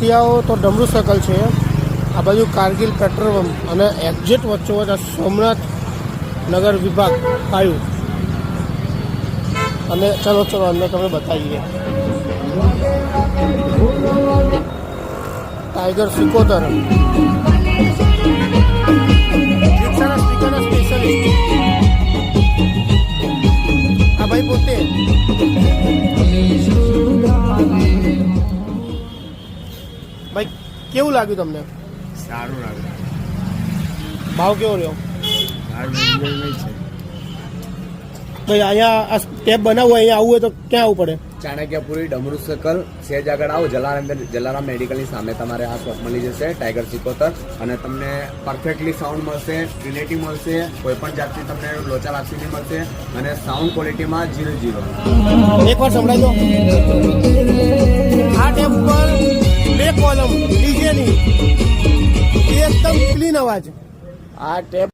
આવો તો ડમરૂ સર્કલ છે, આ બાજુ કારગિલ પેટ્રોલ પંપ અને એક્ઝેટ વચ્ચોવચ આ સોમનાથ નગર વિભાગ 5 અને ચલો અંદર તમને બતાવીએ ટાઈગર સિકોતર રિક્ષાના સ્પીકરના સ્પેશિયલિસ્ટ આ ભાઈ પોતે ભાઈ કેવું લાગ્યું તમને? સારું લાગ્યું. ભાવ કેવો રહ્યો? ભાઈ અહીંયા આ સ્ટેપ બનાવવું અહીંયા આવવું હોય તો ક્યાં આવવું પડે? ચાણક્યપુરી ડમરૂ સર્કલ સેજ આગળ આવો, જલારામ મેડિકલની સામે તમારે આ શોપ મળી જશે ટાઈગર સિકોતર, અને તમને પરફેક્ટલી સાઉન્ડ મળશે, ટ્રિનિટી મળશે, કોઈ પણ જાતની તમને લોચા લાગતી નહીં મળશે, અને સાઉન્ડ ક્વોલિટીમાં 0-0. એકવાર સંભળાઈ દો. આ ટેપ ઉપર 2 કોલમ ડીજેની એકદમ ક્લીન અવાજ. આ ટેપ